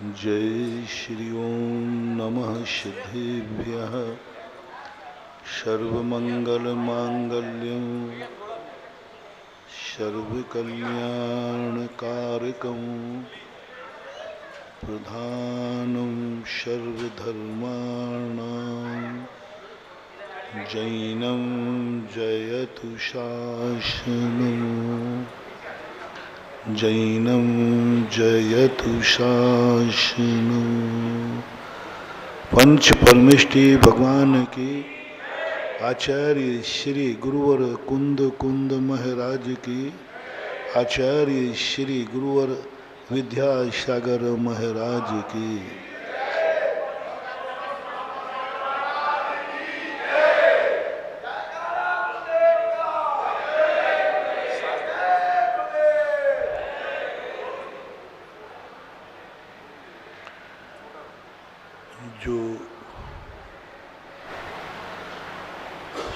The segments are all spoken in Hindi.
जय श्री ओम नमः सिद्धेभ्यः सर्वमंगलमांगल्यं सर्वकल्याणकारकं प्रधानं सर्वधर्माणां जैनं जयतु शासनम् जैनं जयतु शासनम्। पंच परमेष्टि भगवान की आचार्य श्री गुरुवर कुंद कुंद महाराज की आचार्य श्री गुरुवर विद्यासागर महाराज की जो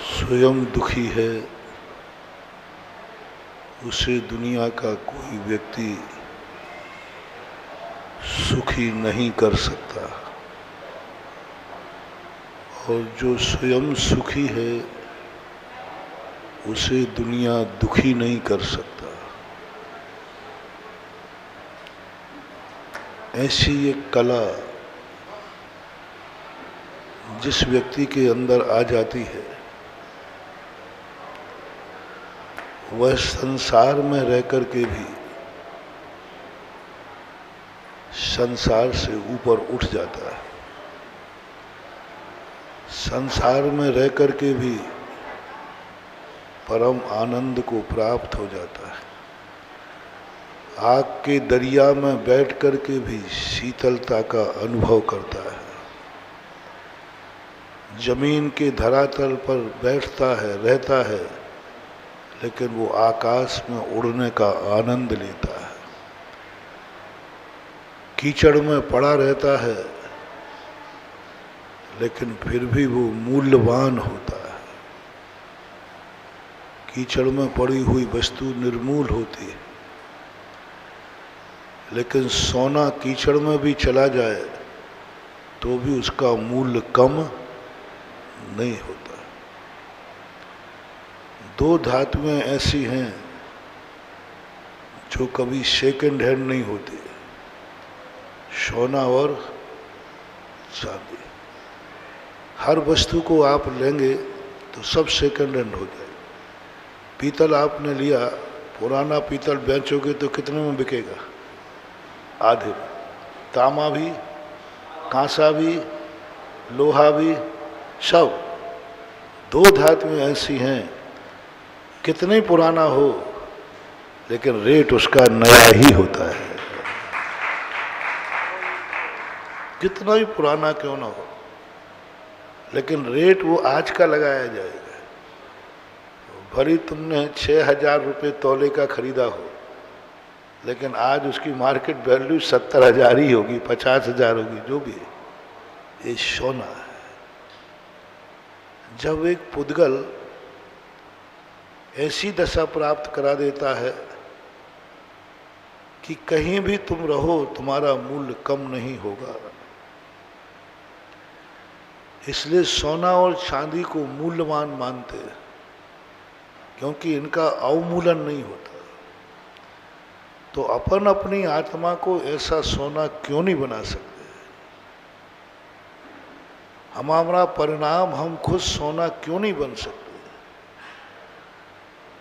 स्वयं दुखी है उसे दुनिया का कोई व्यक्ति सुखी नहीं कर सकता, और जो स्वयं सुखी है उसे दुनिया दुखी नहीं कर सकता। ऐसी एक कला जिस व्यक्ति के अंदर आ जाती है वह संसार में रह कर के भी संसार से ऊपर उठ जाता है, संसार में रह कर के भी परम आनंद को प्राप्त हो जाता है, आग के दरिया में बैठ कर के भी शीतलता का अनुभव करता है, जमीन के धरातल पर बैठता है रहता है लेकिन वो आकाश में उड़ने का आनंद लेता है, कीचड़ में पड़ा रहता है लेकिन फिर भी वो मूल्यवान होता है। कीचड़ में पड़ी हुई वस्तु निर्मूल होती है, लेकिन सोना कीचड़ में भी चला जाए तो भी उसका मूल्य कम नहीं होता। दो धातुएं ऐसी हैं जो कभी सेकंड हैंड नहीं होती, सोना और चांदी। हर वस्तु को आप लेंगे तो सब सेकंड हैंड हो जाए। पीतल आपने लिया, पुराना पीतल बेचोगे तो कितने में बिकेगा? आधे में। तांबा भी, कांसा भी, लोहा भी, सब। दो धातुएं ऐसी हैं कितने पुराना हो लेकिन रेट उसका नया ही होता है, कितना ही पुराना क्यों ना हो लेकिन रेट वो आज का लगाया जाएगा। भरी तुमने 6,000 रुपये तौले का खरीदा हो लेकिन आज उसकी मार्केट वैल्यू 70,000 ही होगी, 50,000 होगी, जो भी है। ये सोना है। जब एक पुद्गल ऐसी दशा प्राप्त करा देता है कि कहीं भी तुम रहो तुम्हारा मूल्य कम नहीं होगा, इसलिए सोना और चांदी को मूल्यवान मानते हैं क्योंकि इनका अवमूल्यन नहीं होता। तो अपन अपनी आत्मा को ऐसा सोना क्यों नहीं बना सकते? हमारा परिणाम हम खुद सोना क्यों नहीं बन सकते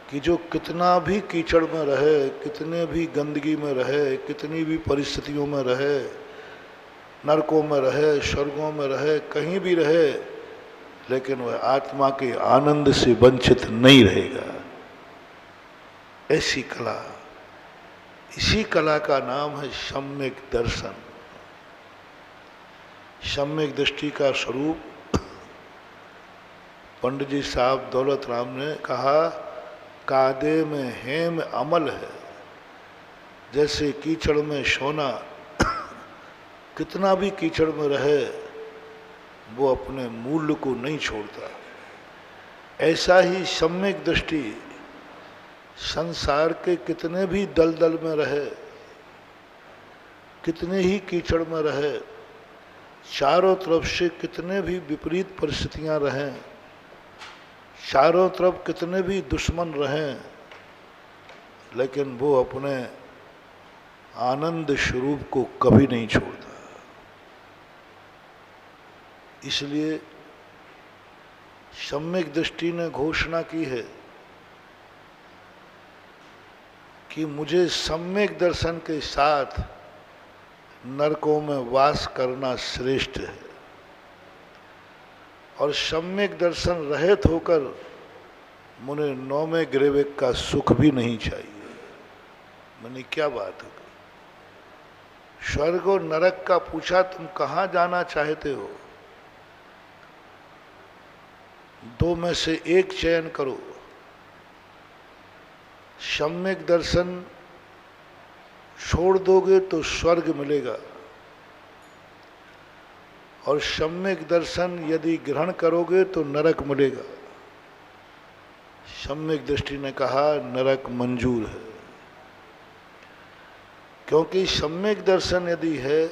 कि जो कितना भी कीचड़ में रहे, कितने भी गंदगी में रहे, कितनी भी परिस्थितियों में रहे, नरकों में रहे, स्वर्गों में रहे, कहीं भी रहे, लेकिन वह आत्मा के आनंद से वंचित नहीं रहेगा। ऐसी कला, इसी कला का नाम है सम्यक दर्शन। सम्यक दृष्टि का स्वरूप पंडित जी साहब दौलत राम ने कहा, कादे में हेम अमल है। जैसे कीचड़ में सोना कितना भी कीचड़ में रहे वो अपने मूल्य को नहीं छोड़ता, ऐसा ही सम्यक दृष्टि संसार के कितने भी दलदल में रहे कितने ही कीचड़ में रहे, चारों तरफ से कितने भी विपरीत परिस्थितियां रहें, चारों तरफ कितने भी दुश्मन रहें, लेकिन वो अपने आनंद स्वरूप को कभी नहीं छोड़ता। इसलिए सम्यक दृष्टि ने घोषणा की है कि मुझे सम्यक दर्शन के साथ नरकों में वास करना श्रेष्ठ है, और सम्यक दर्शन रहित होकर मुझे नौवें ग्रेवेक का सुख भी नहीं चाहिए। मैंने क्या बात है, स्वर्ग और नरक का पूछा, तुम कहाँ जाना चाहते हो? दो में से एक चयन करो। सम्यक दर्शन छोड़ दोगे तो स्वर्ग मिलेगा, और सम्यक दर्शन यदि ग्रहण करोगे तो नरक मिलेगा। सम्यक दृष्टि ने कहा नरक मंजूर है, क्योंकि सम्यक दर्शन यदि है,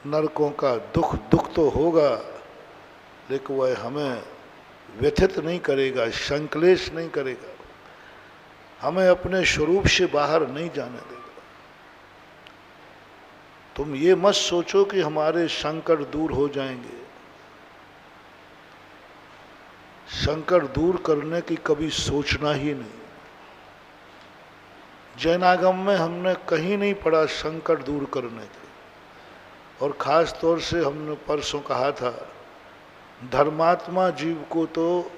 नरकों का दुख तो होगा, लेकिन वह हमें व्यथित नहीं करेगा, संक्लेश नहीं करेगा, हमें अपने स्वरूप से बाहर नहीं जाने देगा। तुम ये मत सोचो कि हमारे संकट दूर हो जाएंगे। संकट दूर करने की कभी सोचना ही नहीं। जैनागम में हमने कहीं नहीं पढ़ा संकट दूर करने के, और खास तौर से हमने परसों कहा था, धर्मात्मा जीव को तो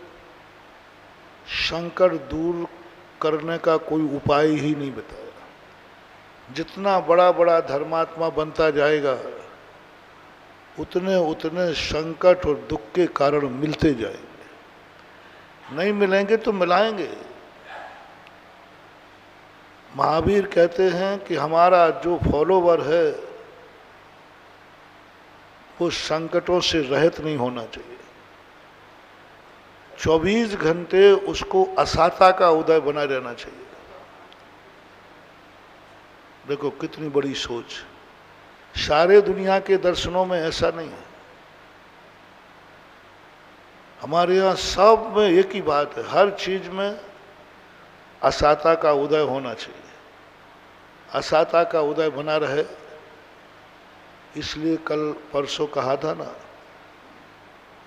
संकट दूर करने का कोई उपाय ही नहीं बताया। जितना बड़ा बड़ा धर्मात्मा बनता जाएगा, उतने उतने संकट और दुख के कारण मिलते जाएंगे। नहीं मिलेंगे तो मिलाएंगे। महावीर कहते हैं कि हमारा जो फॉलोवर है वो संकटों से रहित नहीं होना चाहिए। 24 घंटे उसको असाता का उदय बना रहना चाहिए। देखो कितनी बड़ी सोच। सारे दुनिया के दर्शनों में ऐसा नहीं है। हमारे यहाँ सब में एक ही बात है, हर चीज में असाता का उदय होना चाहिए। असाता का उदय बना रहे, इसलिए कल परसों कहा था ना,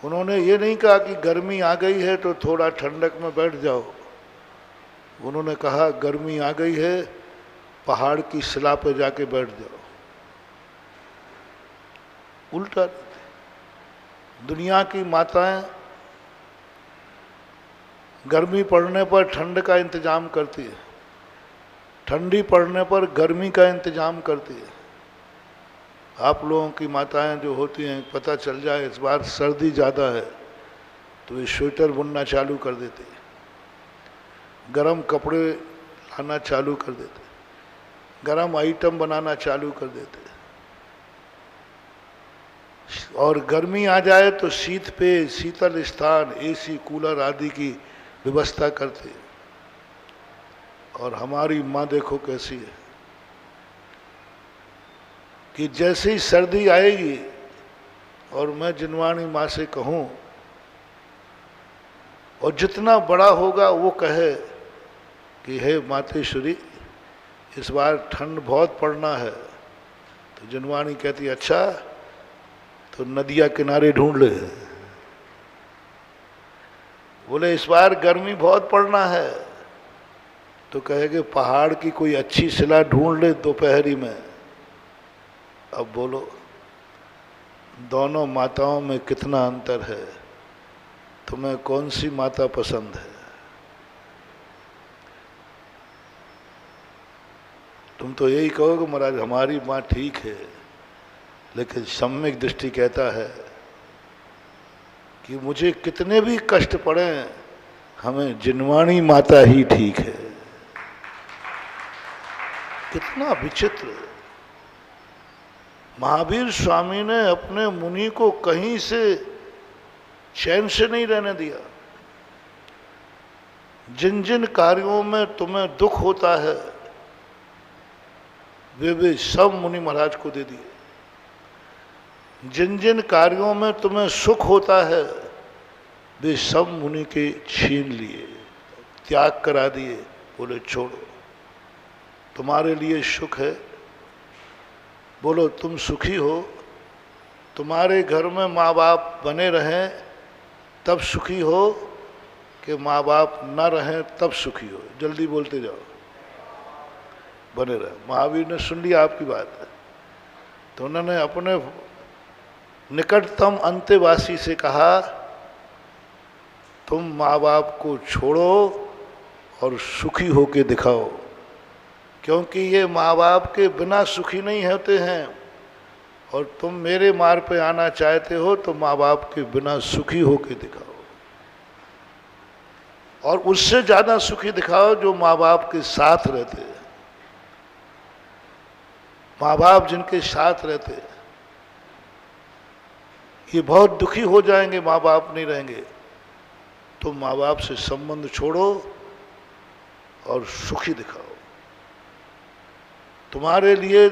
उन्होंने ये नहीं कहा कि गर्मी आ गई है तो थोड़ा ठंडक में बैठ जाओ। उन्होंने कहा गर्मी आ गई है, पहाड़ की शिला पे जाके बैठ जाओ। उल्टा दुनिया की माताएं गर्मी पड़ने पर ठंड का इंतजाम करती है, ठंडी पड़ने पर गर्मी का इंतजाम करती है। आप लोगों की माताएं जो होती हैं, पता चल जाए इस बार सर्दी ज़्यादा है तो ये स्वेटर बुनना चालू कर देते हैं, गरम कपड़े लाना चालू कर देते, गरम आइटम बनाना चालू कर देते, और गर्मी आ जाए तो शीत पे शीतल स्थान, एसी, कूलर आदि की व्यवस्था करते हैं। और हमारी माँ देखो कैसी है कि जैसे ही सर्दी आएगी, और मैं जिनवाणी माँ से कहूँ, और जितना बड़ा होगा वो कहे कि हे मातेश्वरी इस बार ठंड बहुत पड़ना है, तो जिनवाणी कहती अच्छा तो नदिया किनारे ढूंढ ले। बोले इस बार गर्मी बहुत पड़ना है, तो कहेगे पहाड़ की कोई अच्छी शिला ढूंढ ले दोपहरी में। अब बोलो दोनों माताओं में कितना अंतर है? तुम्हें कौन सी माता पसंद है? तुम तो यही कहोगे महाराज हमारी माँ ठीक है, लेकिन सम्यक दृष्टि कहता है कि मुझे कितने भी कष्ट पड़े, हमें जिनवाणी माता ही ठीक है। कितना विचित्र। महावीर स्वामी ने अपने मुनि को कहीं से चैन से नहीं रहने दिया। जिन जिन कार्यों में तुम्हें दुख होता है, वे सब मुनि महाराज को दे दिए। जिन जिन कार्यों में तुम्हें सुख होता है वे सब मुनि के छीन लिए, त्याग करा दिए। बोले छोड़ो, तुम्हारे लिए सुख है, बोलो तुम सुखी हो, तुम्हारे घर में माँ बाप बने रहें तब सुखी हो कि माँ बाप न रहें तब सुखी हो? जल्दी बोलते जाओ। बने रहे। महावीर ने सुन लिया आपकी बात है, तो उन्होंने अपने निकटतम अंतेवासी से कहा तुम माँ बाप को छोड़ो और सुखी होके दिखाओ, क्योंकि ये माँ बाप के बिना सुखी नहीं होते हैं, और तुम मेरे मार्ग पे आना चाहते हो तो माँ बाप के बिना सुखी होके दिखाओ, और उससे ज़्यादा सुखी दिखाओ जो माँ बाप के साथ रहते हैं। माँ बाप जिनके साथ रहते हैं ये बहुत दुखी हो जाएंगे, माँ बाप नहीं रहेंगे। तो माँ बाप से संबंध छोड़ो और सुखी दिखाओ। तुम्हारे लिए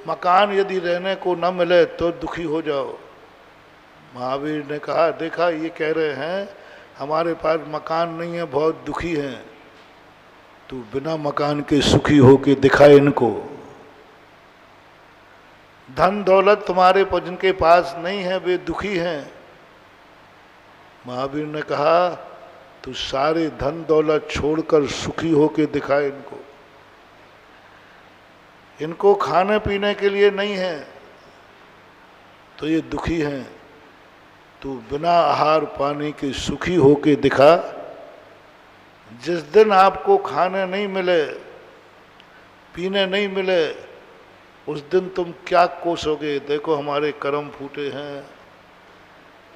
मकान यदि रहने को न मिले तो दुखी हो जाओ। महावीर ने कहा देखा ये कह रहे हैं हमारे पास मकान नहीं है, बहुत दुखी हैं, तू बिना मकान के सुखी होके दिखा इनको। धन दौलत तुम्हारे जिनके पास नहीं है वे दुखी हैं। महावीर ने कहा तू सारे धन दौलत छोड़कर सुखी होके दिखा इनको। इनको खाने पीने के लिए नहीं है तो ये दुखी हैं, तू बिना आहार पानी के सुखी होके दिखा। जिस दिन आपको खाने नहीं मिले, पीने नहीं मिले, उस दिन तुम क्या कोसोगे? देखो हमारे कर्म फूटे हैं,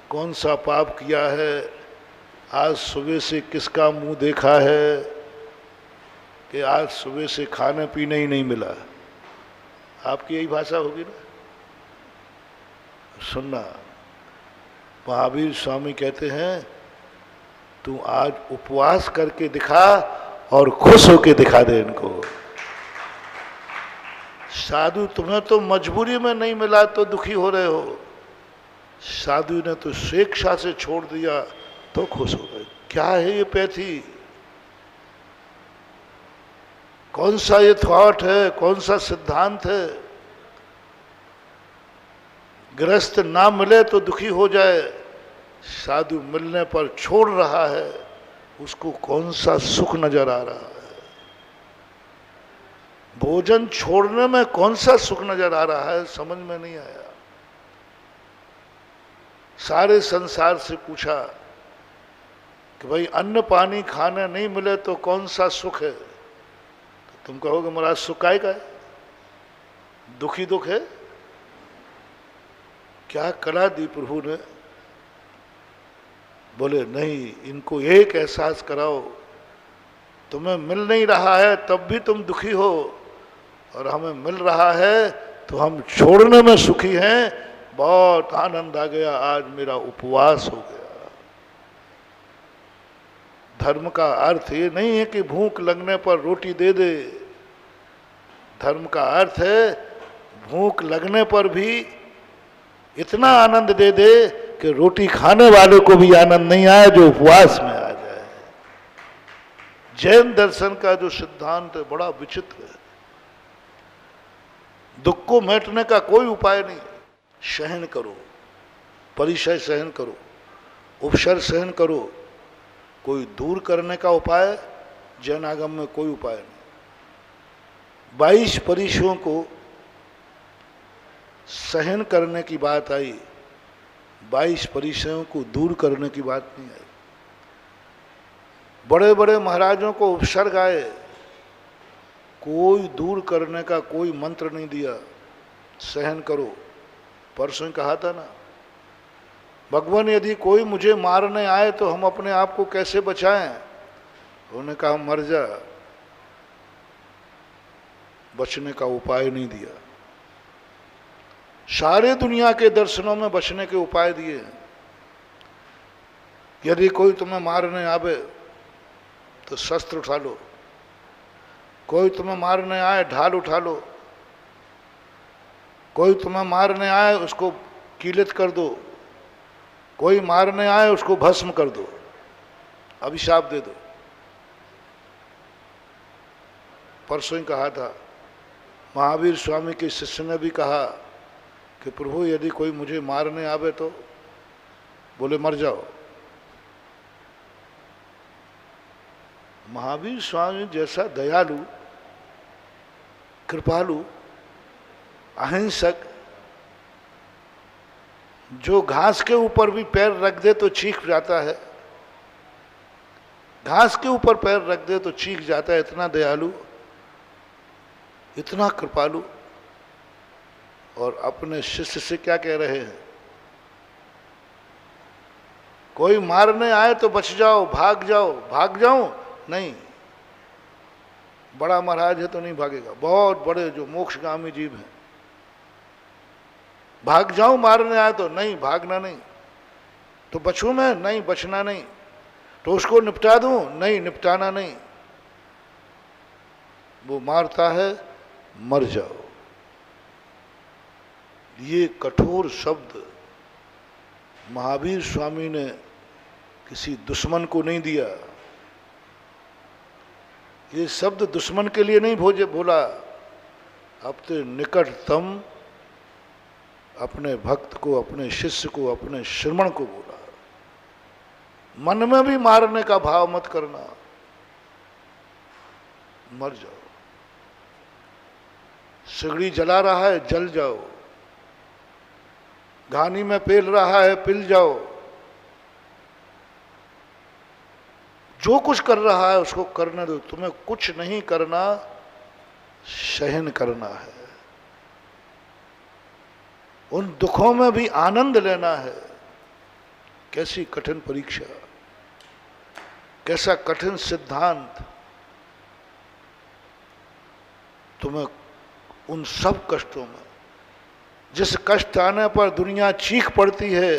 कौन सा पाप किया है, आज सुबह से किसका मुंह देखा है कि आज सुबह से खाने पीने ही नहीं मिला। आपकी यही भाषा होगी ना। सुनना, महावीर स्वामी कहते हैं तू आज उपवास करके दिखा और खुश होके दिखा दे इनको। साधु तुम्हें तो मजबूरी में नहीं मिला तो दुखी हो रहे हो, साधु ने तो स्वेच्छा से छोड़ दिया तो खुश हो गए। क्या है ये पैथी? कौन सा ये थॉट है, कौन सा सिद्धांत है? गृहस्थ ना मिले तो दुखी हो जाए, साधु मिलने पर छोड़ रहा है, उसको कौन सा सुख नजर आ रहा है? भोजन छोड़ने में कौन सा सुख नजर आ रहा है? समझ में नहीं आया। सारे संसार से पूछा कि भाई अन्न पानी खाने नहीं मिले तो कौन सा सुख है? तो तुम कहोगे महाराज सुख काय का है, दुखी दुख है। क्या कला दी प्रभु ने? बोले नहीं, इनको एक एहसास कराओ, तुम्हें मिल नहीं रहा है तब भी तुम दुखी हो, और हमें मिल रहा है तो हम छोड़ने में सुखी हैं। बहुत आनंद आ गया, आज मेरा उपवास हो गया। धर्म का अर्थ ये नहीं है कि भूख लगने पर रोटी दे दे। धर्म का अर्थ है भूख लगने पर भी इतना आनंद दे दे कि रोटी खाने वाले को भी आनंद नहीं आए जो उपवास में आ जाए। जैन दर्शन का जो सिद्धांत है बड़ा विचित्र है। दुख को मिटने का कोई उपाय नहीं। सहन करो, परिचय सहन करो, उपसर्ग सहन करो, कोई दूर करने का उपाय जैन आगम में कोई उपाय नहीं। 22 परिचयों को सहन करने की बात आई, 22 परिचयों को दूर करने की बात नहीं आई। बड़े बड़े महाराजों को उपसर्ग आए, कोई दूर करने का कोई मंत्र नहीं दिया। सहन करो। परसों कहा था ना, भगवान यदि कोई मुझे मारने आए तो हम अपने आप को कैसे बचाएं? उन्होंने कहा मर जा। बचने का उपाय नहीं दिया। सारे दुनिया के दर्शनों में बचने के उपाय दिए। यदि कोई तुम्हें मारने आवे तो शस्त्र उठा लो, कोई तुम्हें मारने आए ढाल उठा लो, कोई तुम्हें मारने आए उसको कीलित कर दो, कोई मारने आए उसको भस्म कर दो, अभिशाप दे दो। परसों ही कहा था, महावीर स्वामी के शिष्य ने भी कहा कि प्रभु यदि कोई मुझे मारने आवे तो, बोले मर जाओ। महावीर स्वामी जैसा दयालु, कृपालु, अहिंसक, जो घास के ऊपर भी पैर रख दे तो चीख जाता है, घास के ऊपर पैर रख दे तो चीख जाता है, इतना दयालु, इतना कृपालु, और अपने शिष्य से क्या कह रहे हैं? कोई मारने आए तो बच जाओ, भाग जाओ। भाग जाओ नहीं, बड़ा महाराज है तो नहीं भागेगा, बहुत बड़े जो मोक्षगामी जीव हैं। भाग जाऊं मारने आए तो नहीं, भागना नहीं। तो बचूं मैं? नहीं, बचना नहीं। तो उसको निपटा दूं? नहीं, निपटाना नहीं। वो मारता है, मर जाओ। ये कठोर शब्द महावीर स्वामी ने किसी दुश्मन को नहीं दिया। ये शब्द दुश्मन के लिए नहीं बोला, अपने निकटतम अपने भक्त को, अपने शिष्य को, अपने श्रमण को बोला। मन में भी मारने का भाव मत करना, मर जाओ। सिगड़ी जला रहा है, जल जाओ। घानी में पेल रहा है, पिल जाओ। जो कुछ कर रहा है उसको करने दो। तुम्हें कुछ नहीं करना, सहन करना है। उन दुखों में भी आनंद लेना है। कैसी कठिन परीक्षा, कैसा कठिन सिद्धांत। तुम्हें उन सब कष्टों में, जिस कष्ट आने पर दुनिया चीख पड़ती है,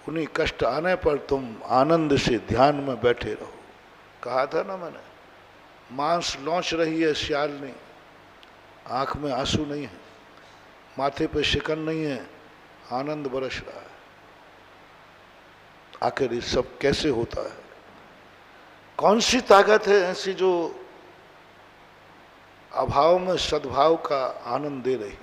उन्हीं कष्ट आने पर तुम आनंद से ध्यान में बैठे रहो। कहा था ना मैंने, मांस लौंच रही है सियालनी, आंख में आंसू नहीं है, माथे पे शिकन नहीं है, आनंद बरस रहा है। आखिर ये सब कैसे होता है? कौन सी ताकत है ऐसी जो अभाव में सद्भाव का आनंद दे रही है?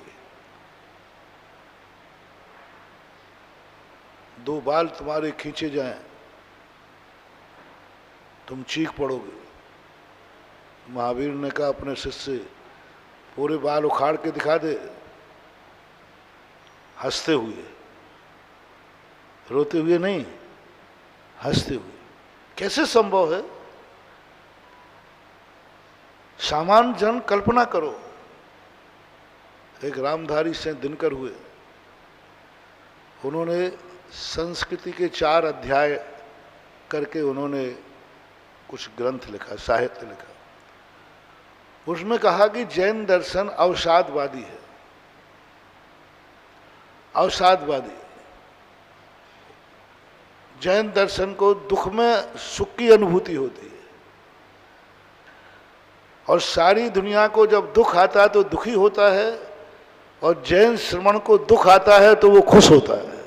दो बाल तुम्हारे खींचे जाएं, तुम चीख पड़ोगे। महावीर ने कहा अपने शिष्य से, पूरे बाल उखाड़ के दिखा दे, हंसते हुए, रोते हुए नहीं, हंसते हुए। कैसे संभव है? सामान्य जन कल्पना करो, एक रामधारी से दिनकर हुए, उन्होंने संस्कृति के 4 अध्याय करके उन्होंने कुछ ग्रंथ लिखा, साहित्य लिखा। उसमें कहा कि जैन दर्शन अवसादवादी है। अवसादवादी, जैन दर्शन को दुख में सुख की अनुभूति होती है, और सारी दुनिया को जब दुख आता है तो दुखी होता है, और जैन श्रमण को दुख आता है तो वो खुश होता है।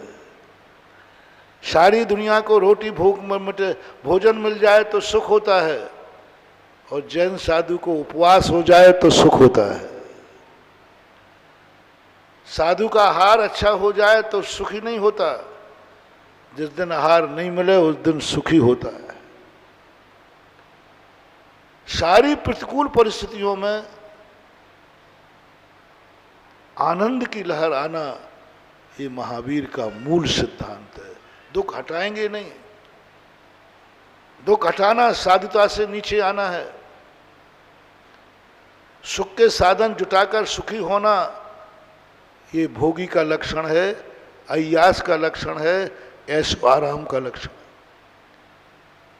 सारी दुनिया को रोटी भूख मिटे, भोजन मिल जाए तो सुख होता है, और जैन साधु को उपवास हो जाए तो सुख होता है। साधु का आहार अच्छा हो जाए तो सुखी नहीं होता, जिस दिन आहार नहीं मिले उस दिन सुखी होता है। सारी प्रतिकूल परिस्थितियों में आनंद की लहर आना, ये महावीर का मूल सिद्धांत है। दुख हटाएंगे नहीं, दुख हटाना साधुता से नीचे आना है। सुख के साधन जुटाकर सुखी होना, ये भोगी का लक्षण है, अय्यास का लक्षण है, ऐशो आराम का लक्षण है।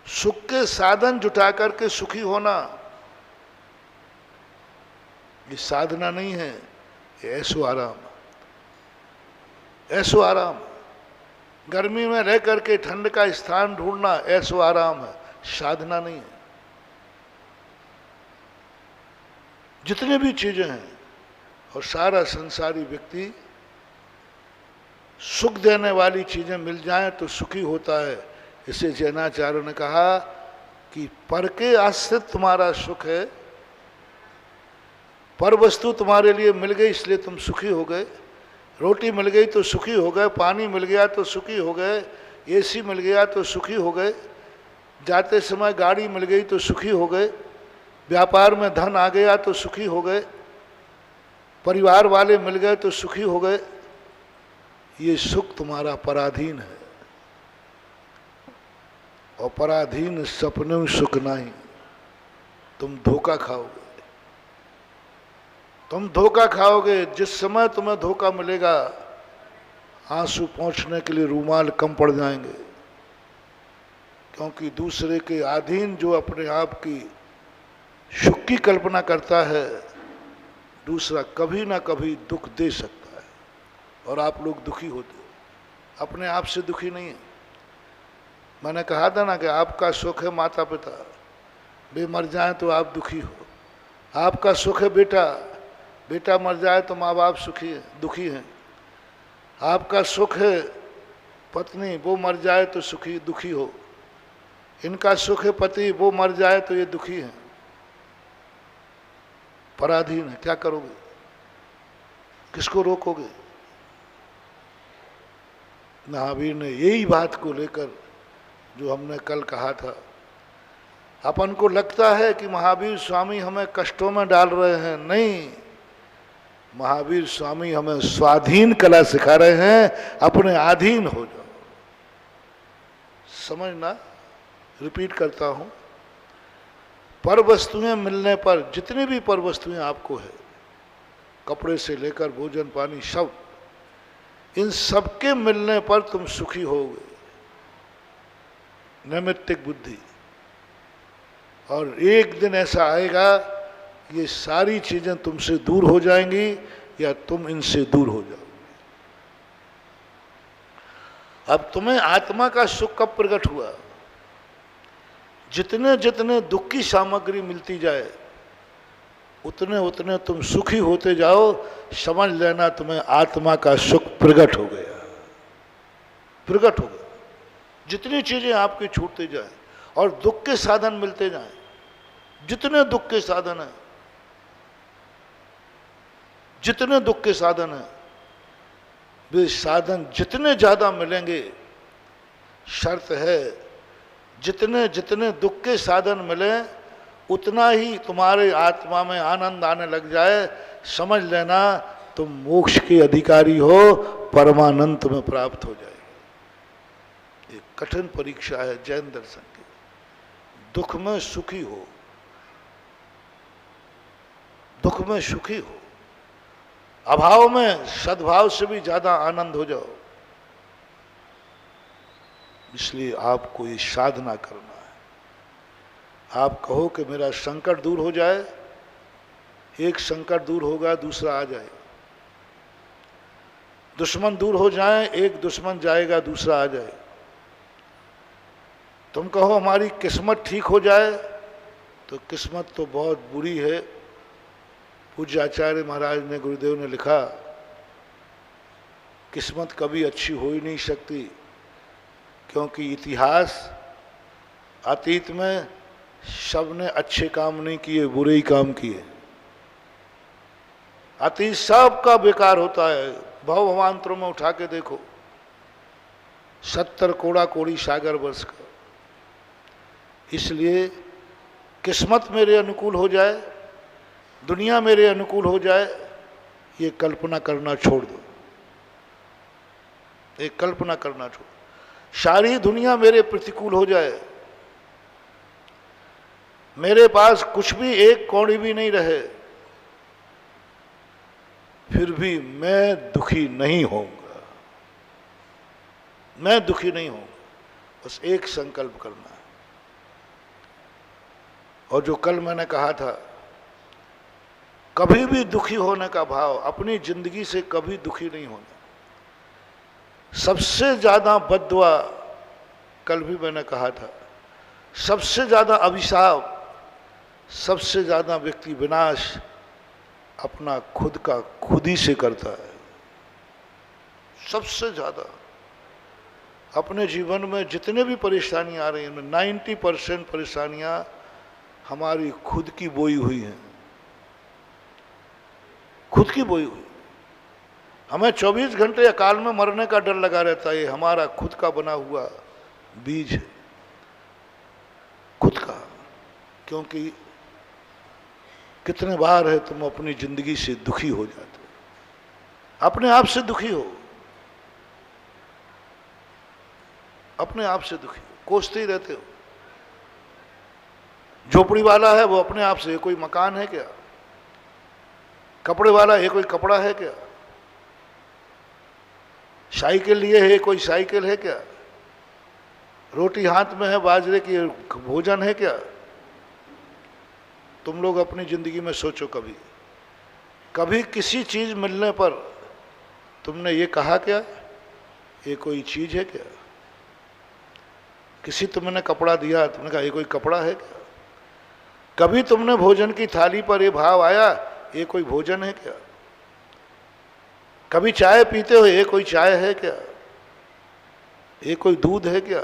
सुख के साधन जुटाकर के सुखी होना, ये साधना नहीं है, ये ऐशो आराम। ऐशो आराम, गर्मी में रह करके ठंड का स्थान ढूंढना ऐशो आराम है, साधना नहीं है। जितने भी चीजें हैं, और सारा संसारी व्यक्ति सुख देने वाली चीजें मिल जाएं तो सुखी होता है। इसे जैनाचार्य ने कहा कि पर के आश्रित तुम्हारा सुख है, पर वस्तु तुम्हारे लिए मिल गई इसलिए तुम सुखी हो गए। रोटी मिल गई तो सुखी हो गए, पानी मिल गया तो सुखी हो गए, एसी मिल गया तो सुखी हो गए, जाते समय गाड़ी मिल गई तो सुखी हो गए, व्यापार में धन आ गया तो सुखी हो गए, परिवार वाले मिल गए तो सुखी हो गए। ये सुख तुम्हारा पराधीन है, और पराधीन सपने में सुख नहीं। तुम धोखा खाओगे, तुम धोखा खाओगे। जिस समय तुम्हें धोखा मिलेगा, आंसू पहुंचने के लिए रूमाल कम पड़ जाएंगे, क्योंकि दूसरे के अधीन जो अपने आप की सुख की कल्पना करता है, दूसरा कभी ना कभी दुख दे सकता है, और आप लोग दुखी होते हो, अपने आप से दुखी नहीं है। मैंने कहा था ना कि आपका सुख है माता पिता, वे मर जाए तो आप दुखी हो। आपका सुख है बेटा, बेटा मर जाए तो माँ बाप सुखी है, दुखी हैं। आपका सुख है पत्नी, वो मर जाए तो सुखी दुखी हो। इनका सुख है पति, वो मर जाए तो ये दुखी हैं, पराधीन है। क्या करोगे, किसको रोकोगे? महावीर ने यही बात को लेकर, जो हमने कल कहा था, अपन को लगता है कि महावीर स्वामी हमें कष्टों में डाल रहे हैं, नहीं, महावीर स्वामी हमें स्वाधीन कला सिखा रहे हैं। अपने अधीन हो जाओ। समझना, रिपीट करता हूं, पर वस्तुएं मिलने पर, जितनी भी पर वस्तुएं आपको है, कपड़े से लेकर भोजन पानी सब, इन सबके मिलने पर तुम सुखी होगे, नैमित्तिक बुद्धि। और एक दिन ऐसा आएगा, ये सारी चीजें तुमसे दूर हो जाएंगी या तुम इनसे दूर हो जाओगे। अब तुम्हें आत्मा का सुख कब प्रकट हुआ? जितने जितने दुख की सामग्री मिलती जाए, उतने उतने तुम सुखी होते जाओ। समझ लेना तुम्हें आत्मा का सुख प्रकट हो गया, प्रकट हो गया। जितनी चीजें आपकी छूटते जाए और दुख के साधन मिलते जाएं, जितने दुख के साधन हैं, जितने दुख के साधन हैं, वे साधन जितने ज्यादा मिलेंगे, शर्त है जितने जितने दुख के साधन मिले, उतना ही तुम्हारे आत्मा में आनंद आने लग जाए। समझ लेना तुम मोक्ष के अधिकारी हो, परमानंद में प्राप्त हो जाए। ये कठिन परीक्षा है जैन दर्शन की। दुख में सुखी हो, दुख में सुखी हो, अभाव में सद्भाव से भी ज्यादा आनंद हो जाओ। इसलिए आपको ये साधना करना है। आप कहो कि मेरा संकट दूर हो जाए, एक संकट दूर होगा दूसरा आ जाएगा। दुश्मन दूर हो जाए, एक दुश्मन जाएगा दूसरा आ जाएगा। तुम कहो हमारी किस्मत ठीक हो जाए, तो किस्मत तो बहुत बुरी है। पूज्य आचार्य महाराज ने, गुरुदेव ने लिखा, किस्मत कभी अच्छी हो ही नहीं सकती, क्योंकि इतिहास, अतीत में सबने अच्छे काम नहीं किए, बुरे ही काम किए। अतीत सबका बेकार होता है। भवभावांतरों में उठा के देखो, 70 कोड़ा कोड़ी सागर वर्ष का। इसलिए किस्मत मेरे अनुकूल हो जाए, दुनिया मेरे अनुकूल हो जाए, ये कल्पना करना छोड़ दो। ये कल्पना करना छोड़, सारी दुनिया मेरे प्रतिकूल हो जाए, मेरे पास कुछ भी एक कौड़ी भी नहीं रहे, फिर भी मैं दुखी नहीं होऊंगा, मैं दुखी नहीं होऊंगा। बस एक संकल्प करना है। और जो कल मैंने कहा था, कभी भी दुखी होने का भाव, अपनी जिंदगी से कभी दुखी नहीं होना। सबसे ज्यादा बद्दुआ, कल भी मैंने कहा था, सबसे ज्यादा अभिशाप, सबसे ज्यादा व्यक्ति विनाश अपना खुद का खुद ही से करता है। सबसे ज़्यादा अपने जीवन में जितने भी परेशानियां आ रही हैं, 90% परेशानियां हमारी खुद की बोई हुई हैं, खुद की बोई हुई। हमें 24 घंटे अकाल में मरने का डर लगा रहता है, ये हमारा खुद का बना हुआ बीज है, खुद का। क्योंकि कितने बार है तुम अपनी जिंदगी से दुखी हो जाते हो, अपने आप से दुखी हो, अपने आप से दुखी हो, कोसते ही रहते हो। झोपड़ी वाला है वो अपने आप से, कोई मकान है क्या? कपड़े वाला है, कोई कपड़ा है क्या? साइकिल लिए है, कोई साइकिल है क्या? रोटी हाथ में है, बाजरे की भोजन है क्या? तुम लोग अपनी जिंदगी में सोचो, कभी कभी किसी चीज मिलने पर तुमने ये कहा क्या ये कोई चीज है क्या? किसी तुमने कपड़ा दिया, तुमने कहा ये कोई कपड़ा है क्या? कभी तुमने भोजन की थाली पर ये भाव आया ये कोई भोजन है क्या? कभी चाय पीते हो ये कोई चाय है क्या? ये कोई दूध है क्या?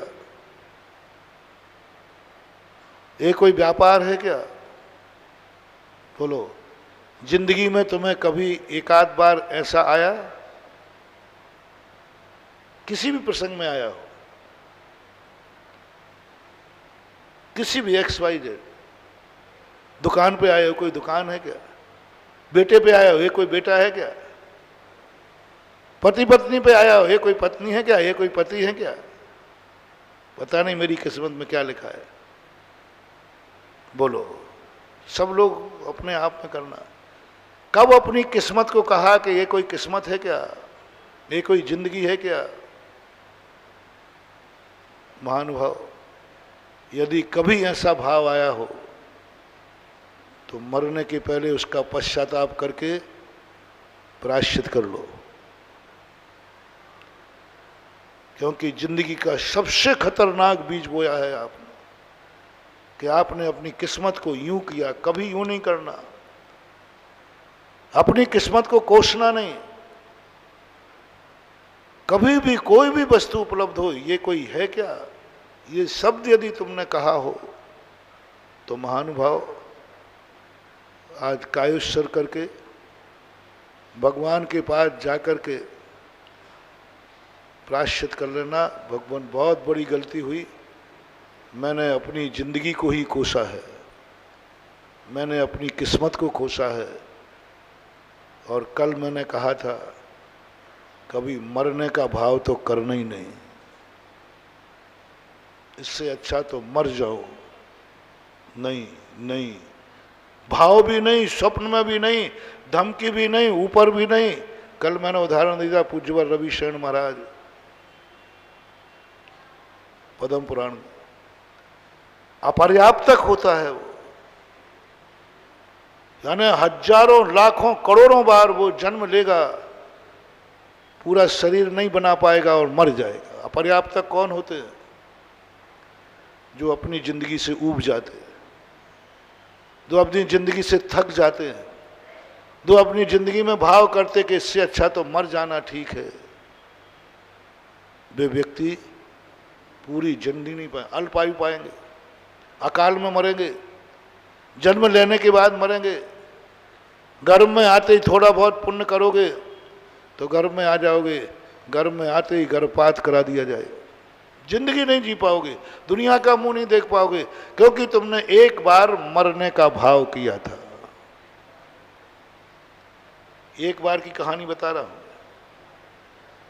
ये कोई व्यापार है क्या? बोलो, जिंदगी में तुम्हें कभी एक आध बार ऐसा आया? किसी भी प्रसंग में आया हो, किसी भी XYZ, दुकान पे आए हो, कोई दुकान है क्या? बेटे पे आया हो, ये कोई बेटा है क्या? पति पत्नी पे आया हो, ये कोई पत्नी है क्या? ये कोई पति है क्या? पता नहीं मेरी किस्मत में क्या लिखा है। बोलो, सब लोग अपने आप में करना। कब अपनी किस्मत को कहा कि ये कोई किस्मत है क्या? ये कोई जिंदगी है क्या? महानुभाव, यदि कभी ऐसा भाव आया हो तो मरने के पहले उसका पश्चाताप करके प्रायश्चित कर लो। क्योंकि जिंदगी का सबसे खतरनाक बीज बोया है आपने, कि आपने अपनी किस्मत को यूं किया। कभी यूं नहीं करना, अपनी किस्मत को कोसना नहीं। कभी भी कोई भी वस्तु उपलब्ध हो, ये कोई है क्या, ये शब्द यदि तुमने कहा हो तो महानुभाव आज कायुस्सर करके भगवान के पास जाकर के प्रायश्चित कर लेना। भगवान, बहुत बड़ी गलती हुई, मैंने अपनी जिंदगी को ही कोसा है, मैंने अपनी किस्मत को कोसा है। और कल मैंने कहा था कभी मरने का भाव तो करना ही नहीं, इससे अच्छा तो मर जाओ। नहीं नहीं, भाव भी नहीं, स्वप्न में भी नहीं, धमकी भी नहीं, ऊपर भी नहीं। कल मैंने उदाहरण दिया पूज्यवर रवि शरण महाराज, पद्म पुराण में। अपर्याप्त तक होता है वो, यानी हजारों लाखों करोड़ों बार वो जन्म लेगा, पूरा शरीर नहीं बना पाएगा और मर जाएगा। अपर्याप्त तक कौन होते हैं? जो अपनी जिंदगी से ऊब जाते हैं, जो अपनी जिंदगी से थक जाते हैं, जो अपनी जिंदगी में भाव करते कि इससे अच्छा तो मर जाना ठीक है। वे व्यक्ति पूरी जिंदगी नहीं पाए, अल्पायु पाएंगे, अकाल में मरेंगे, जन्म लेने के बाद मरेंगे। गर्भ में आते ही थोड़ा बहुत पुण्य करोगे तो गर्भ में आ जाओगे, गर्भ में आते ही गर्भपात करा दिया जाए, जिंदगी नहीं जी पाओगे, दुनिया का मुंह नहीं देख पाओगे, क्योंकि तुमने एक बार मरने का भाव किया था। एक बार की कहानी बता रहा हूं,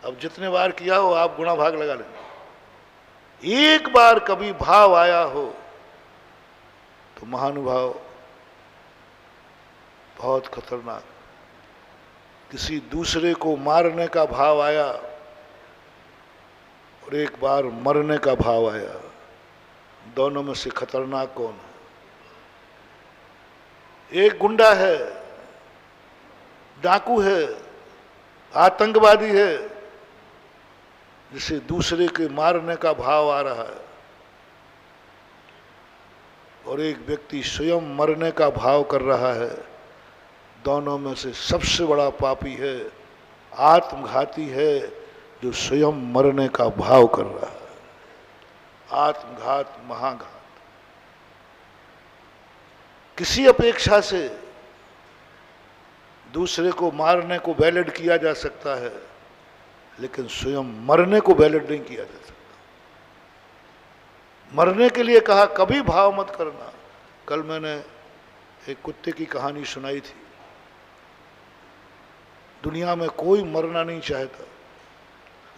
अब जितने बार किया हो आप गुणा भाग लगा लेंगे। एक बार कभी भाव आया हो तो महानुभाव बहुत खतरनाक। किसी दूसरे को मारने का भाव आया और एक बार मरने का भाव आया, दोनों में से खतरनाक कौन है? एक गुंडा है, डाकू है, आतंकवादी है, जिसे दूसरे के मारने का भाव आ रहा है, और एक व्यक्ति स्वयं मरने का भाव कर रहा है, दोनों में से सबसे बड़ा पापी है, आत्मघाती है, जो स्वयं मरने का भाव कर रहा है। आत्मघात, महाघात। किसी अपेक्षा से दूसरे को मारने को वैलिड किया जा सकता है, लेकिन स्वयं मरने को वैलिड नहीं किया जा सकता। मरने के लिए कहा, कभी भाव मत करना। कल मैंने एक कुत्ते की कहानी सुनाई थी। दुनिया में कोई मरना नहीं चाहता।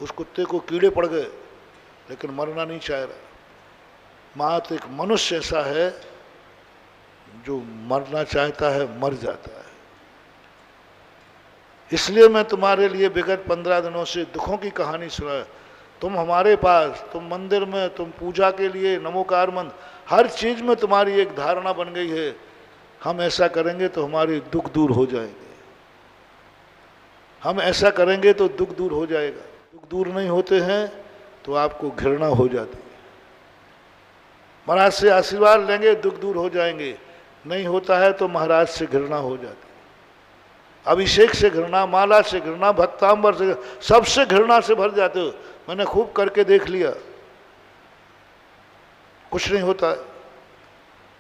उस कुत्ते को कीड़े पड़ गए, लेकिन मरना नहीं चाह रहा। मात्र एक मनुष्य ऐसा है जो मरना चाहता है, मर जाता है। इसलिए मैं तुम्हारे लिए विगत 15 दिनों से दुखों की कहानी सुना। तुम हमारे पास, तुम मंदिर में, तुम पूजा के लिए नमोकार मंत्र, हर चीज में तुम्हारी एक धारणा बन गई है, हम ऐसा करेंगे तो हमारे दुख दूर हो जाएंगे, हम ऐसा करेंगे तो दुख दूर हो जाएगा। दुख दूर नहीं होते हैं तो आपको घृणा हो जाती है। महाराज से आशीर्वाद लेंगे, दुख दूर हो जाएंगे। नहीं होता है तो महाराज से घृणा हो जाती है। अभिषेक से घृणा, माला से घृणा, भक्तांबर से, सबसे घृणा से भर जाते हो। मैंने खूब करके देख लिया, कुछ नहीं होता है।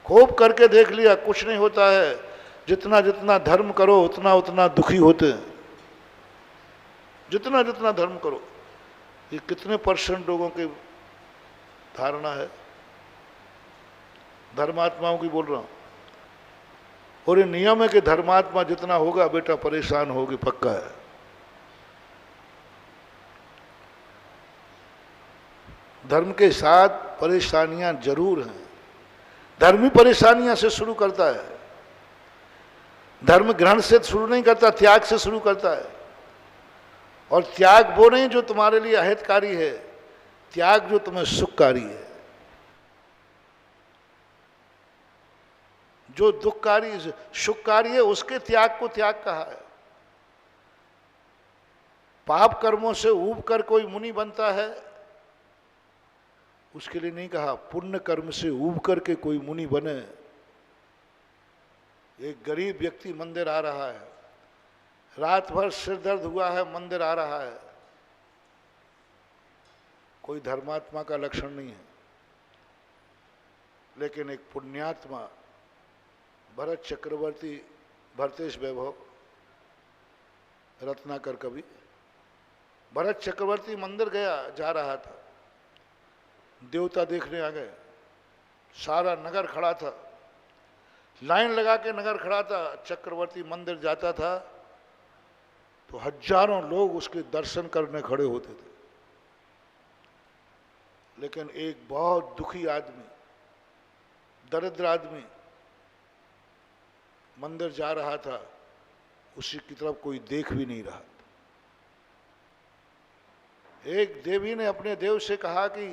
खूब करके देख लिया, कुछ नहीं होता है। जितना जितना धर्म करो उतना उतना दुखी होते हैं। जितना जितना धर्म करो। ये कितने % लोगों की धारणा है? धर्मात्माओं की बोल रहा हूं। और ये नियम है कि धर्मात्मा जितना होगा बेटा परेशान होगी, पक्का है। धर्म के साथ परेशानियां जरूर हैं। धर्म ही परेशानियां से शुरू करता है। धर्म ग्रहण से शुरू नहीं करता, त्याग से शुरू करता है। और त्याग वो नहीं जो तुम्हारे लिए अहितकारी है, त्याग जो तुम्हें सुखकारी है। जो दुखकारी सुखकारी है, उसके त्याग को त्याग कहा है। पाप कर्मों से ऊब कर कोई मुनि बनता है, उसके लिए नहीं कहा। पुण्य कर्म से ऊब करके कोई मुनि बने। एक गरीब व्यक्ति मंदिर आ रहा है, रात भर सिर दर्द हुआ है, मंदिर आ रहा है, कोई धर्मात्मा का लक्षण नहीं है। लेकिन एक पुण्यात्मा भरत चक्रवर्ती, भरतेश वैभव, रत्नाकर कवि, भरत चक्रवर्ती मंदिर गया, जा रहा था, देवता देखने आ गए। सारा नगर खड़ा था, लाइन लगा के नगर खड़ा था। चक्रवर्ती मंदिर जाता था तो हजारों लोग उसके दर्शन करने खड़े होते थे। लेकिन एक बहुत दुखी आदमी, दरिद्र आदमी मंदिर जा रहा था, उसी की तरफ कोई देख भी नहीं रहा। एक देवी ने अपने देव से कहा कि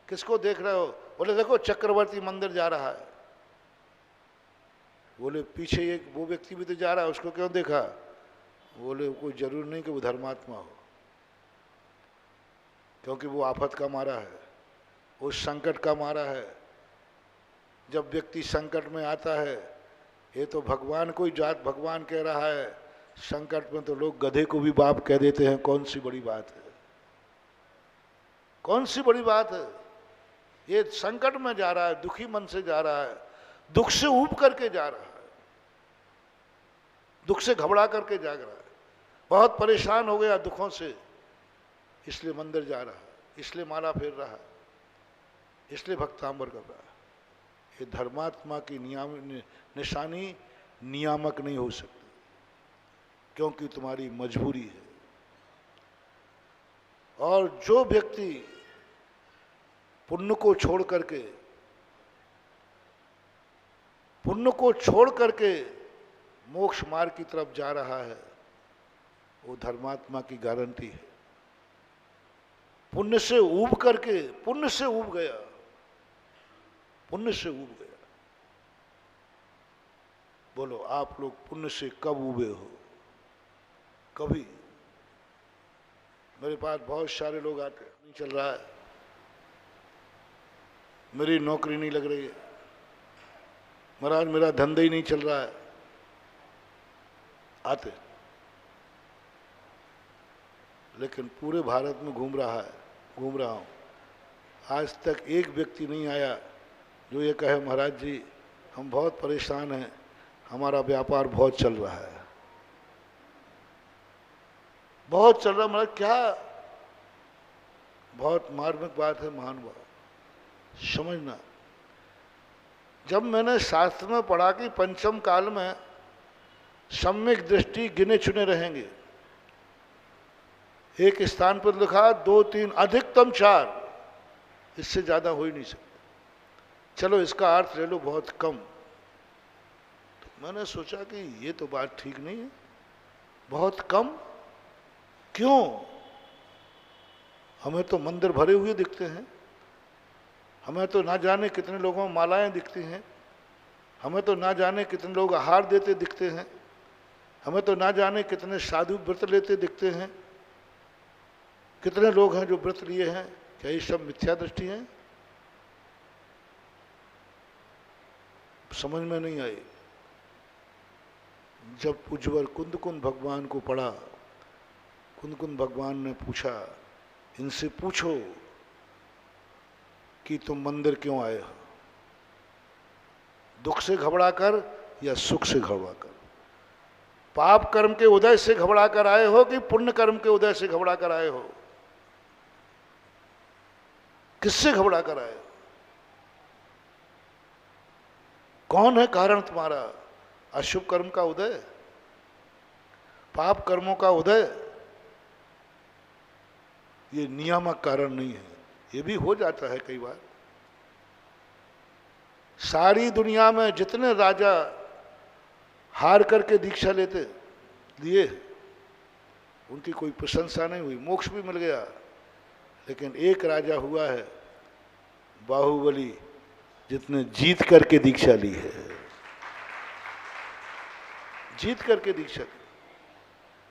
किसको देख रहे हो? बोले देखो चक्रवर्ती मंदिर जा रहा है। बोले पीछे एक वो व्यक्ति भी तो जा रहा है, उसको क्यों देखा? बोले कोई जरूर नहीं कि वो धर्मात्मा हो, क्योंकि वो आफत का मारा है, वो संकट का मारा है। जब व्यक्ति संकट में आता है, ये तो भगवान को ही जात भगवान कह रहा है, संकट में तो लोग गधे को भी बाप कह देते हैं। कौन सी बड़ी बात है? कौन सी बड़ी बात है? ये संकट में जा रहा है, दुखी मन से जा रहा है, दुख से ऊब करके जा रहा है, दुख से घबरा करके जाग रहा है, बहुत परेशान हो गया दुखों से, इसलिए मंदिर जा रहा है, इसलिए माला फेर रहा है, इसलिए भक्तांबर कर रहा है। ये धर्मात्मा की निशानी नियामक नहीं हो सकती, क्योंकि तुम्हारी मजबूरी है। और जो व्यक्ति पुण्य को छोड़ करके मोक्ष मार्ग की तरफ जा रहा है, वो धर्मात्मा की गारंटी है। पुण्य से ऊब करके, पुण्य से ऊब गया, पुण्य से ऊब गया। बोलो आप लोग पुण्य से कब ऊबे हो? कभी? मेरे पास बहुत सारे लोग आते हैं, नहीं चल रहा है, मेरी नौकरी नहीं लग रही है, महाराज मेरा धंधा ही नहीं चल रहा है, आते, लेकिन पूरे भारत में घूम रहा हूँ, आज तक एक व्यक्ति नहीं आया जो ये कहे महाराज जी हम बहुत परेशान हैं, हमारा व्यापार बहुत चल रहा है, बहुत चल रहा। मतलब क्या, बहुत मार्मिक बात है महानुभाव, समझना। जब मैंने शास्त्र में पढ़ा कि पंचम काल में सम्यक दृष्टि गिने चुने रहेंगे, एक स्थान पर लिखा 2 3 अधिकतम 4, इससे ज्यादा हो ही नहीं सकता। चलो इसका अर्थ ले लो बहुत कम। तो मैंने सोचा कि ये तो बात ठीक नहीं है, बहुत कम क्यों? हमें तो मंदिर भरे हुए दिखते हैं, हमें तो ना जाने कितने लोगों में मालाएं दिखती हैं, हमें तो ना जाने कितने लोग आहार देते दिखते हैं, हमें तो ना जाने कितने साधु व्रत लेते दिखते हैं, कितने लोग हैं जो व्रत लिए हैं। क्या ये सब मिथ्या दृष्टि है? समझ में नहीं आई। जब पूज्यवर कुंदकुंद भगवान को पढ़ा, कुंदकुंद भगवान ने पूछा, इनसे पूछो कि तुम मंदिर क्यों आए हो, दुख से घबरा कर या सुख से घबरा कर, पाप कर्म के उदय से घबरा कर आए हो कि पुण्य कर्म के उदय से घबरा कर आए हो, किससे घबरा कर आए हो? कौन है कारण तुम्हारा? अशुभ कर्म का उदय, पाप कर्मों का उदय? ये नियामक कारण नहीं है। ये भी हो जाता है कई बार। सारी दुनिया में जितने राजा हार करके दीक्षा लिए, उनकी कोई प्रशंसा नहीं हुई, मोक्ष भी मिल गया, लेकिन एक राजा हुआ है बाहुबली, जितने जीत करके दीक्षा ली है, जीत करके दीक्षा ली।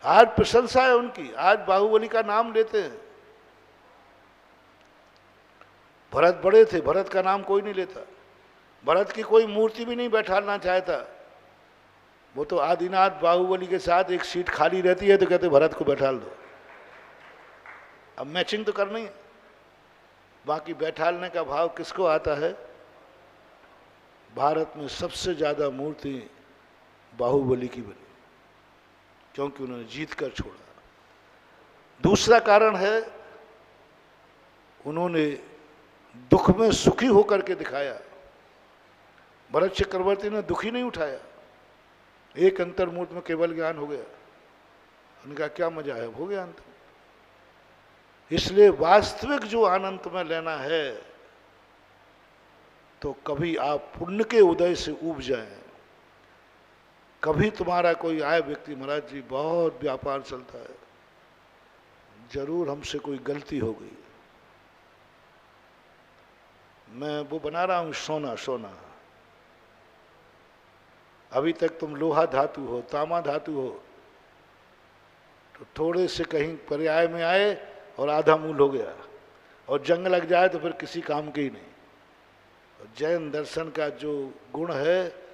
आज प्रशंसा है उनकी, आज बाहुबली का नाम लेते हैं। भरत बड़े थे, भरत का नाम कोई नहीं लेता, भरत की कोई मूर्ति भी नहीं बैठाना चाहता। वो तो आदिनाथ बाहुबली के साथ एक सीट खाली रहती है तो कहते भरत को बैठाल दो। अब मैचिंग तो करनी है, बाकी बैठालने का भाव किसको आता है? भारत में सबसे ज्यादा मूर्ति बाहुबली की बनी, क्योंकि उन्होंने जीत कर छोड़ा। दूसरा कारण है, उन्होंने दुख में सुखी होकर के दिखाया। भरत चक्रवर्ती ने दुखी नहीं उठाया, एक अंतर्मुहूर्त में केवल ज्ञान हो गया। उनका क्या मजा है, हो गया अंत। इसलिए वास्तविक जो आनंद में लेना है तो कभी आप पुण्य के उदय से उब जाएं। कभी तुम्हारा कोई आए व्यक्ति, महाराज जी बहुत व्यापार चलता है, जरूर हमसे कोई गलती हो गई, मैं वो बना रहा हूं सोना, अभी तक तुम लोहा धातु हो, तामा धातु हो, तो थोड़े से कहीं पर्याय में आए और आधा मूल हो गया, और जंग लग जाए तो फिर किसी काम के ही नहीं। और जैन दर्शन का जो गुण है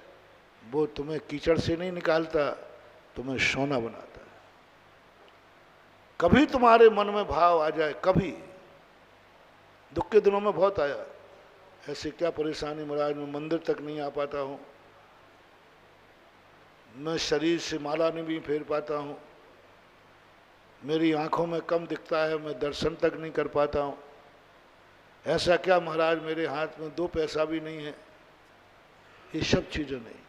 वो तुम्हें कीचड़ से नहीं निकालता, तुम्हें सोना बनाता है। कभी तुम्हारे मन में भाव आ जाए, कभी दुख के दिनों में बहुत आया, ऐसे क्या परेशानी महाराज, मैं मंदिर तक नहीं आ पाता हूँ, मैं शरीर से माला नहीं भी फेर पाता हूँ, मेरी आंखों में कम दिखता है, मैं दर्शन तक नहीं कर पाता हूँ, ऐसा क्या महाराज मेरे हाथ में 2 पैसा भी नहीं है। ये सब चीजें नहीं,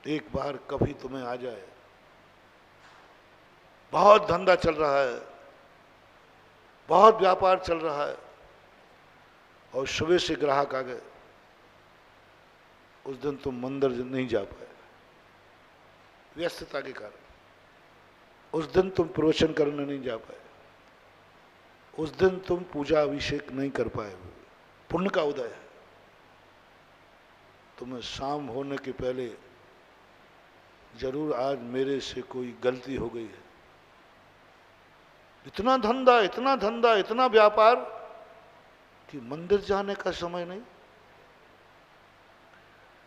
एक बार कभी तुम्हें आ जाए, बहुत धंधा चल रहा है, बहुत व्यापार चल रहा है, और सुबह से ग्राहक आ गए, उस दिन तुम मंदिर नहीं जा पाए व्यस्तता के कारण, उस दिन तुम प्रवचन करने नहीं जा पाए, उस दिन तुम पूजा अभिषेक नहीं कर पाए, पुण्य का उदय है। तुम्हें शाम होने के पहले जरूर आज मेरे से कोई गलती हो गई है। इतना धंधा, इतना धंधा, इतना व्यापार कि मंदिर जाने का समय नहीं।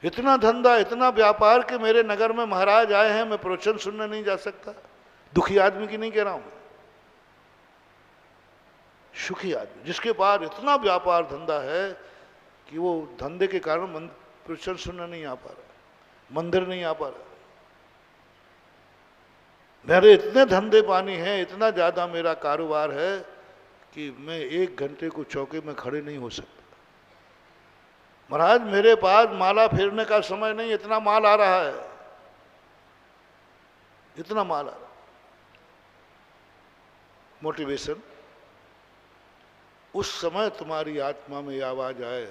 इतना धंधा, इतना व्यापार कि मेरे नगर में महाराज आए हैं, मैं प्रवचन सुनने नहीं जा सकता। दुखी आदमी की नहीं कह रहा हूं, सुखी आदमी जिसके पास इतना व्यापार धंधा है कि वो धंधे के कारण प्रवचन सुनने नहीं आ पा रहा, मंदिर नहीं आ पा रहा। मेरे इतने धंधे पानी हैं, इतना ज्यादा मेरा कारोबार है कि मैं 1 घंटे को चौके में खड़े नहीं हो सकता। महाराज मेरे पास माला फेरने का समय नहीं, इतना माल आ रहा है, इतना माल आ रहा। मोटिवेशन, उस समय तुम्हारी आत्मा में आवाज आए,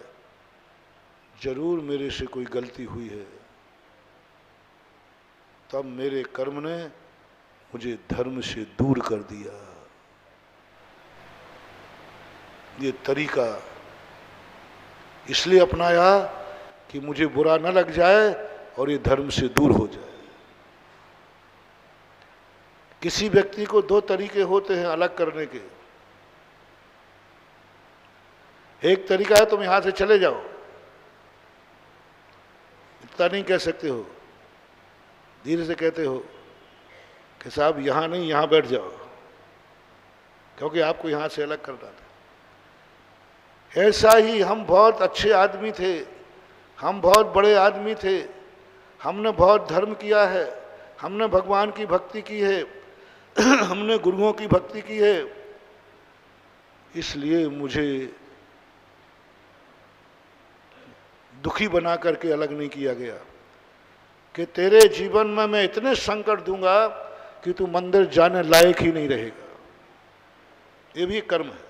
जरूर मेरे से कोई गलती हुई है, तब मेरे कर्म ने मुझे धर्म से दूर कर दिया। ये तरीका इसलिए अपनाया कि मुझे बुरा न लग जाए और ये धर्म से दूर हो जाए। किसी व्यक्ति को 2 तरीके होते हैं अलग करने के। एक तरीका है तुम यहां से चले जाओ, इतना नहीं कह सकते हो, धीरे से कहते हो कि साहब यहां नहीं, यहां बैठ जाओ, क्योंकि आपको यहां से अलग करना था। ऐसा ही हम बहुत अच्छे आदमी थे, हम बहुत बड़े आदमी थे, हमने बहुत धर्म किया है, हमने भगवान की भक्ति की है, हमने गुरुओं की भक्ति की है, इसलिए मुझे दुखी बना करके अलग नहीं किया गया कि तेरे जीवन में मैं इतने संकट दूंगा कि तू मंदिर जाने लायक ही नहीं रहेगा। ये भी कर्म है।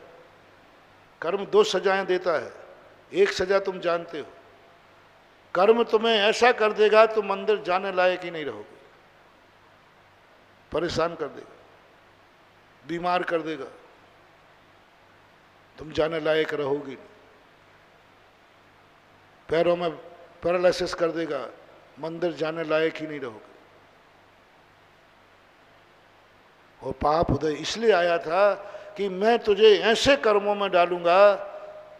कर्म 2 सजाएं देता है। एक सजा तुम जानते हो, कर्म तुम्हें ऐसा कर देगा तुम मंदिर जाने लायक ही नहीं रहोगे, परेशान कर देगा, बीमार कर देगा, तुम जाने लायक रहोगी नहीं, पैरों में पैरालिसिस कर देगा, मंदिर जाने लायक ही नहीं रहोगे। वो पाप उदय इसलिए आया था कि मैं तुझे ऐसे कर्मों में डालूंगा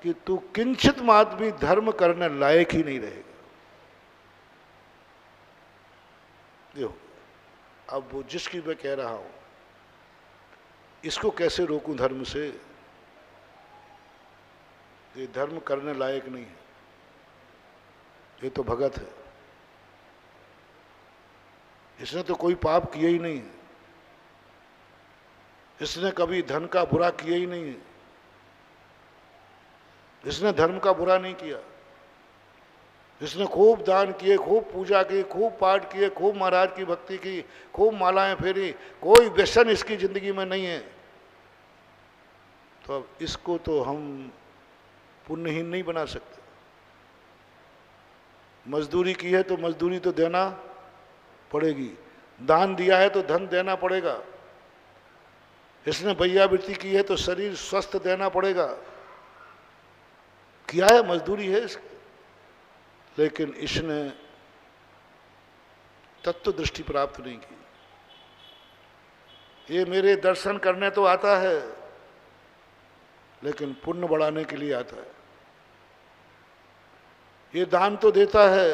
कि तू किंचित मात्र भी धर्म करने लायक ही नहीं रहेगा। देखो अब वो जिसकी मैं कह रहा हूं, इसको कैसे रोकूं धर्म से? ये धर्म करने लायक नहीं है, ये तो भगत है, इसने तो कोई पाप किया ही नहीं है, इसने कभी धन का बुरा किया ही नहीं है, इसने धर्म का बुरा नहीं किया, इसने खूब दान किए, खूब पूजा की, खूब पाठ किए, खूब महाराज की भक्ति की, खूब मालाएं फेरी, कोई व्यसन इसकी जिंदगी में नहीं है, तो अब इसको तो हम पुण्यहीन नहीं बना सकते। मजदूरी की है तो मजदूरी तो देना पड़ेगी, दान दिया है तो धन देना पड़ेगा, इसने भैयावृत्ति की है तो शरीर स्वस्थ देना पड़ेगा, किया है, मजदूरी है इसकी। लेकिन इसने तत्व दृष्टि प्राप्त नहीं की। ये मेरे दर्शन करने तो आता है, लेकिन पुण्य बढ़ाने के लिए आता है। ये दान तो देता है,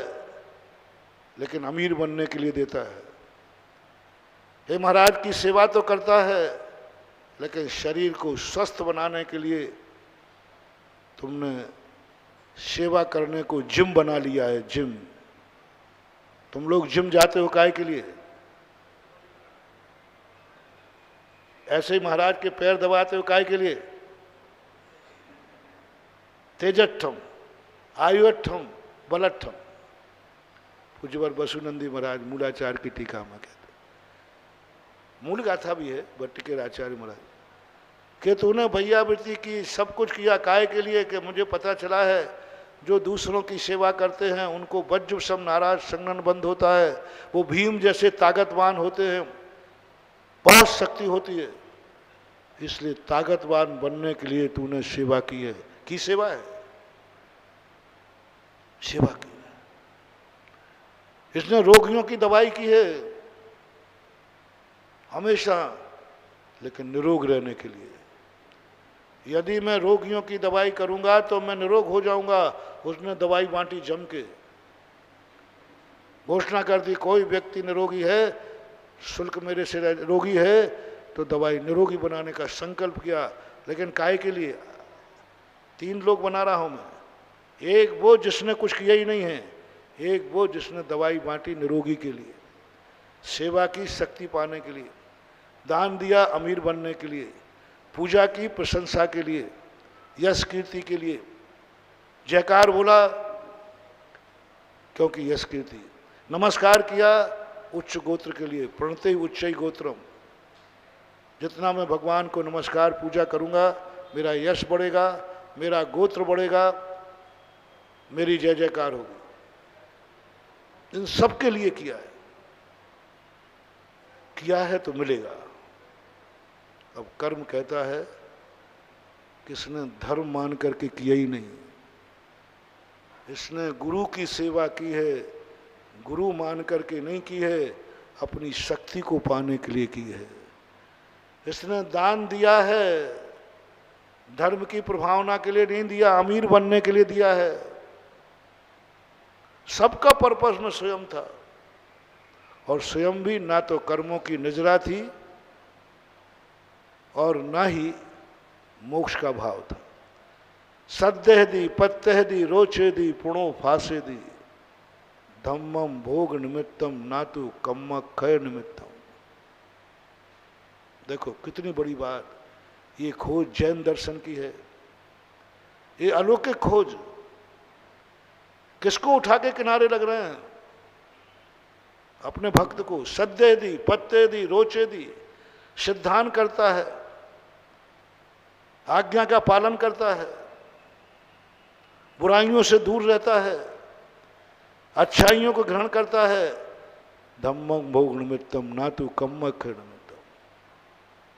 लेकिन अमीर बनने के लिए देता है। ये महाराज की सेवा तो करता है, लेकिन शरीर को स्वस्थ बनाने के लिए तुमने सेवा करने को जिम बना लिया है। जिम, तुम लोग जिम जाते हो काहे के लिए? ऐसे ही महाराज के पैर दबाते हो काहे के लिए? तेजठम आयुठम बलठम। पूज्यवर वसुनंदी महाराज मूलाचार्य की टीका में कहते, मूल गाथा भी है भट्टिकेर आचार्य महाराज कि तूने भैयावृत्ति की, सब कुछ किया काहे के लिए? कि मुझे पता चला है जो दूसरों की सेवा करते हैं उनको वज्र सम नाराज संगन बंद होता है, वो भीम जैसे ताकतवान होते हैं, बहुत शक्ति होती है, इसलिए ताकतवान बनने के लिए तूने सेवा की है। की सेवा है? सेवा की। इसने रोगियों की दवाई की है हमेशा, लेकिन निरोग रहने के लिए। यदि मैं रोगियों की दवाई करूंगा तो मैं निरोग हो जाऊंगा। उसने दवाई बांटी जम के, घोषणा कर दी कोई व्यक्ति निरोगी है, शुल्क मेरे से रोगी है, तो दवाई निरोगी बनाने का संकल्प किया। लेकिन काय के लिए? 3 लोग बना रहा हूं मैं, एक वो जिसने कुछ किया ही नहीं है, एक वो जिसने दवाई बांटी निरोगी के लिए, सेवा की शक्ति पाने के लिए, दान दिया अमीर बनने के लिए, पूजा की प्रशंसा के लिए, यश कीर्ति के लिए, जयकार बोला क्योंकि यश कीर्ति, नमस्कार किया उच्च गोत्र के लिए, प्रणते उच्चई गोत्रम, जितना मैं भगवान को नमस्कार पूजा करूंगा मेरा यश बढ़ेगा, मेरा गोत्र बढ़ेगा, मेरी जय जयकार होगी। इन सब के लिए किया है तो मिलेगा। अब कर्म कहता है किसने धर्म मान करके किया ही नहीं, इसने गुरु की सेवा की है, गुरु मान करके नहीं की है, अपनी शक्ति को पाने के लिए की है। इसने दान दिया है, धर्म की प्रभावना के लिए नहीं दिया, अमीर बनने के लिए दिया है। सबका पर्पस में स्वयं था, और स्वयं भी ना तो कर्मों की नजरा थी और ना ही मोक्ष का भाव था। सद्देह दी पत्तेह दी रोचे दी पुणो फासे दी, धम्मम भोग निमित्तम नातु कम्म क्षय निमित्तम। देखो कितनी बड़ी बात, ये खोज जैन दर्शन की है, ये अलौकिक खोज। किसको उठा के किनारे लग रहे हैं? अपने भक्त को। सद्दे दी पत्ते दी रोचे दी, सिद्धांत करता है, आज्ञा का पालन करता है, बुराइयों से दूर रहता है, अच्छाइयों को ग्रहण करता है। धम्मं भोग निमित्तम नातु कम्म क्षय निमित्तम,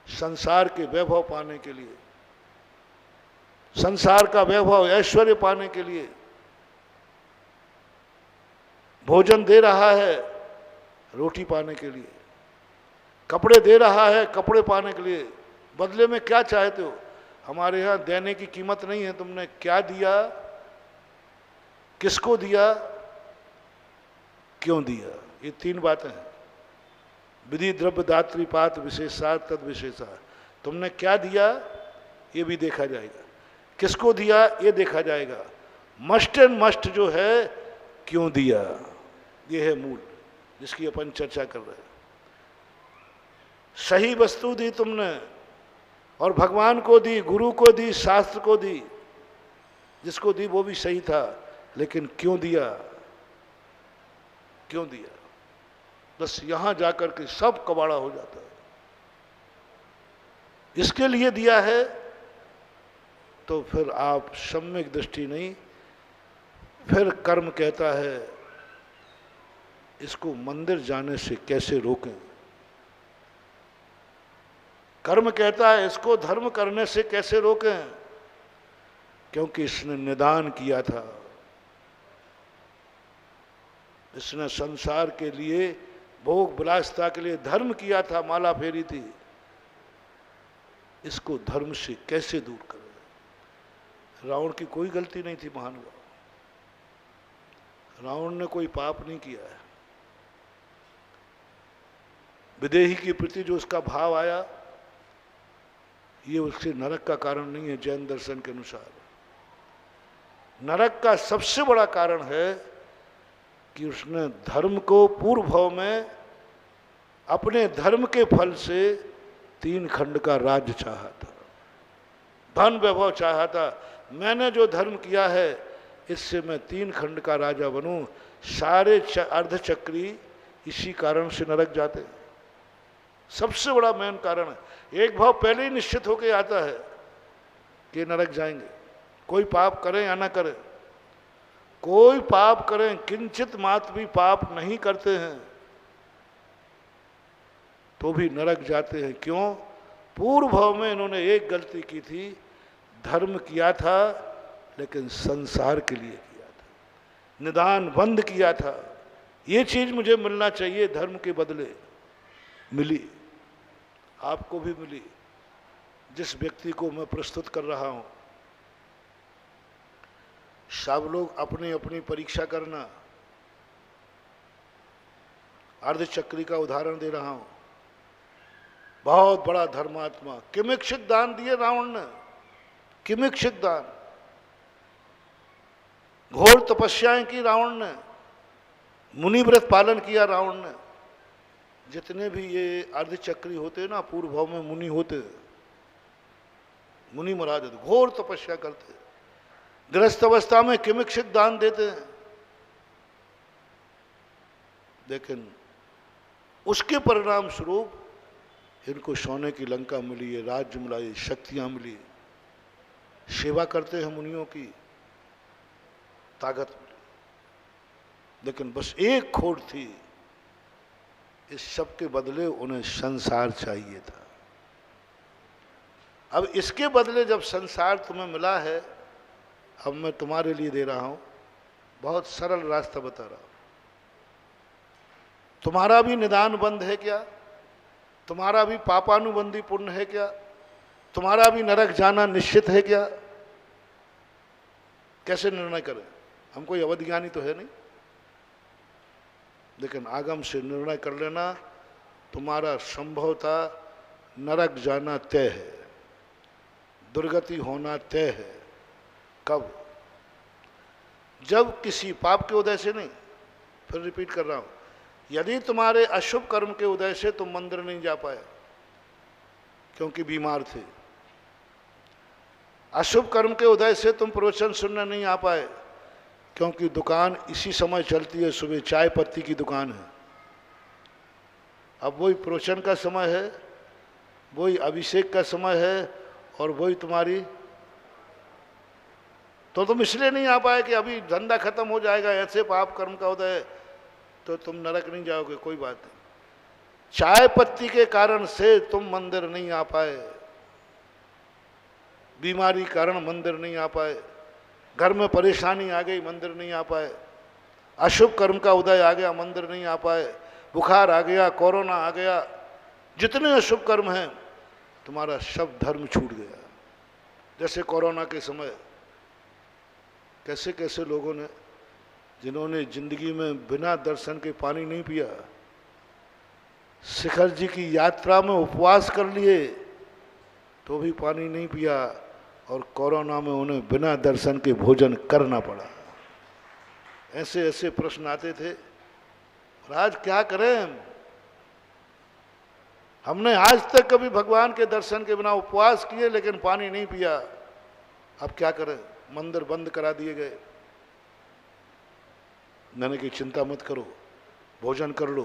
संसार के वैभव पाने के लिए, संसार का वैभव ऐश्वर्य पाने के लिए भोजन दे रहा है, रोटी पाने के लिए, कपड़े दे रहा है, कपड़े पाने के लिए। बदले में क्या चाहते हो? हमारे यहाँ देने की कीमत नहीं है, तुमने क्या दिया, किसको दिया, क्यों दिया, ये 3 बातें हैं। विधि द्रव्य दात्री पात्र विशेषा तद विशेषा। तुमने क्या दिया ये भी देखा जाएगा, किसको दिया ये देखा जाएगा, मस्ट एंड मस्ट जो है क्यों दिया, ये है मूल जिसकी अपन चर्चा कर रहे हैं। सही वस्तु दी तुमने, और भगवान को दी, गुरु को दी, शास्त्र को दी, जिसको दी वो भी सही था, लेकिन क्यों दिया, क्यों दिया? बस यहां जाकर के सब कबाड़ा हो जाता है। इसके लिए दिया है तो फिर आप सम्यक दृष्टि नहीं, फिर कर्म कहता है इसको मंदिर जाने से कैसे रोकें, कर्म कहता है इसको धर्म करने से कैसे रोकें, क्योंकि इसने निदान किया था, इसने संसार के लिए भोग विलासिता के लिए धर्म किया था, माला फेरी थी, इसको धर्म से कैसे दूर करें। रावण की कोई गलती नहीं थी महानुभाव, रावण ने कोई पाप नहीं किया है। विदेही के प्रति जो उसका भाव आया ये उसके नरक का कारण नहीं है। जैन दर्शन के अनुसार नरक का सबसे बड़ा कारण है कि उसने धर्म को पूर्व भाव में अपने धर्म के फल से 3 खंड का राज्य चाहा था, धन वैभव चाहा था। मैंने जो धर्म किया है इससे मैं 3 खंड का राजा बनूं। सारे अर्धचक्री इसी कारण से नरक जाते हैं, सबसे बड़ा मेन कारण है। एक भाव पहले ही निश्चित होकर आता है कि नरक जाएंगे, कोई पाप करें या ना करें, कोई पाप करें, किंचित मात्र भी पाप नहीं करते हैं तो भी नरक जाते हैं। क्यों? पूर्व भाव में इन्होंने एक गलती की थी, धर्म किया था लेकिन संसार के लिए किया था, निदान बंद किया था। ये चीज मुझे मिलना चाहिए, धर्म के बदले मिली, आपको भी मिली। जिस व्यक्ति को मैं प्रस्तुत कर रहा हूं, सब लोग अपनी अपनी परीक्षा करना, अर्धचक्री का उदाहरण दे रहा हूं। बहुत बड़ा धर्मात्मा, किमिक्षिक दान दिए रावण ने, किमिक्षिक दान, घोर तपस्याएं की रावण ने, मुनिव्रत पालन किया रावण ने। जितने भी ये अर्धचक्री होते ना, पूर्व भाव में मुनि होते, मुनि महाराज होते, घोर तपस्या करते, गृहस्थ अवस्था में किमिक्षिक दान देते हैं, लेकिन उसके परिणाम स्वरूप इनको सोने की लंका मिली है, राज्य मिला, ये शक्तियां मिली, सेवा करते हैं मुनियों की, ताकत मिली। लेकिन बस एक खोट थी, इस सब के बदले उन्हें संसार चाहिए था। अब इसके बदले जब संसार तुम्हें मिला है, अब मैं तुम्हारे लिए दे रहा हूं, बहुत सरल रास्ता बता रहा हूं। तुम्हारा भी निदान बंद है क्या? तुम्हारा भी पापानुबंधी पुण्य है क्या? तुम्हारा भी नरक जाना निश्चित है क्या? कैसे निर्णय करें? हम कोई अवधिज्ञानी तो है नहीं, लेकिन आगम से निर्णय कर लेना, तुम्हारा संभवतः नरक जाना तय है, दुर्गति होना तय है। कब? जब किसी पाप के उदय से नहीं, फिर रिपीट कर रहा हूं, यदि तुम्हारे अशुभ कर्म के उदय से तुम मंदिर नहीं जा पाए क्योंकि बीमार थे, अशुभ कर्म के उदय से तुम प्रवचन सुनने नहीं आ पाए क्योंकि दुकान इसी समय चलती है, सुबह चाय पत्ती की दुकान है, अब वही प्रवचन का समय है, वही अभिषेक का समय है, और वही तुम्हारी, तो तुम इसलिए नहीं आ पाए कि अभी धंधा खत्म हो जाएगा, ऐसे पाप कर्म का उदय, तो तुम नरक नहीं जाओगे, कोई बात नहीं। चाय पत्ती के कारण से तुम मंदिर नहीं आ पाए, बीमारी कारण मंदिर नहीं आ पाए, घर में परेशानी आ गई, मंदिर नहीं आ पाए, अशुभ कर्म का उदय आ गया, मंदिर नहीं आ पाए, बुखार आ गया, कोरोना आ गया, जितने अशुभ कर्म हैं, तुम्हारा सब धर्म छूट गया। जैसे कोरोना के समय कैसे कैसे लोगों ने, जिन्होंने जिंदगी में बिना दर्शन के पानी नहीं पिया, शिखर जी की यात्रा में उपवास कर लिए तो भी पानी नहीं पिया, और कोरोना में उन्हें बिना दर्शन के भोजन करना पड़ा। ऐसे ऐसे प्रश्न आते थे, आज क्या करें? हमने आज तक कभी भगवान के दर्शन के बिना उपवास किए लेकिन पानी नहीं पिया, अब क्या करें? मंदिर बंद करा दिए गए। मैंने की चिंता मत करो, भोजन कर लो।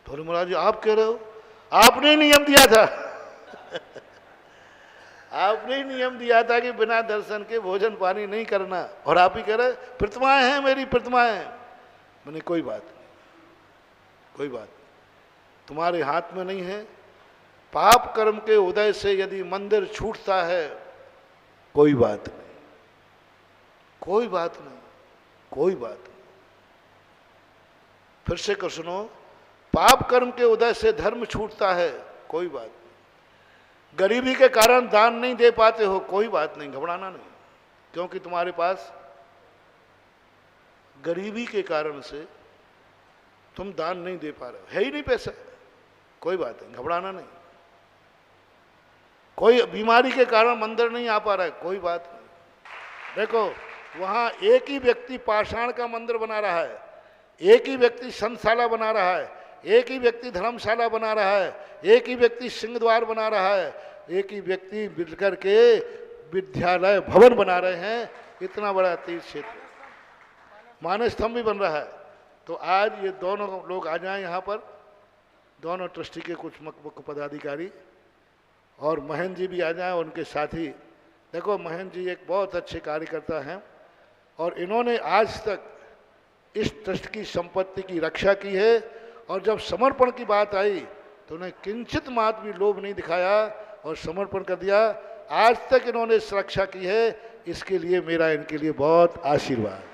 तो महाराज जी आप कह रहे हो, आपने नियम दिया था आपने ही नियम दिया था कि बिना दर्शन के भोजन पानी नहीं करना, और आप ही कह रहे प्रतिमाएं हैं, मेरी प्रतिमाएं। मैंने कोई बात नहीं, कोई बात नहीं, तुम्हारे हाथ में नहीं है। पाप कर्म के उदय से यदि मंदिर छूटता है, कोई बात नहीं, कोई बात नहीं, कोई बात नहीं। फिर से कर सुनो, पाप कर्म के उदय से धर्म छूटता है, कोई बात नहीं। गरीबी के कारण दान नहीं दे पाते हो, कोई बात नहीं, घबराना नहीं, क्योंकि तुम्हारे पास गरीबी के कारण से तुम दान नहीं दे पा रहे हो, है ही नहीं पैसा, कोई बात नहीं, घबराना नहीं। कोई बीमारी के कारण मंदिर नहीं आ पा रहा है, कोई बात नहीं। देखो वहां एक ही व्यक्ति पाषाण का मंदिर बना रहा है, एक ही व्यक्ति संतशाला बना रहा है, एक ही व्यक्ति धर्मशाला बना रहा है, एक ही व्यक्ति सिंह द्वार बना रहा है, एक ही व्यक्ति मिलकर के विद्यालय भवन बना रहे हैं। इतना बड़ा तीर्थ क्षेत्र, मानव स्तंभ भी बन रहा है। तो आज ये दोनों लोग आ जाएं यहाँ पर, दोनों ट्रस्टी के कुछ मुख्य पदाधिकारी, और महेंद्र जी भी आ जाएं, उनके साथी। देखो महेंद्र जी एक बहुत अच्छे कार्यकर्ता हैं, और इन्होंने आज तक इस ट्रस्ट की संपत्ति की रक्षा की है, और जब समर्पण की बात आई तो उन्हें किंचित मात्र भी लोभ नहीं दिखाया और समर्पण कर दिया। आज तक इन्होंने सुरक्षा की है, इसके लिए मेरा इनके लिए बहुत आशीर्वाद।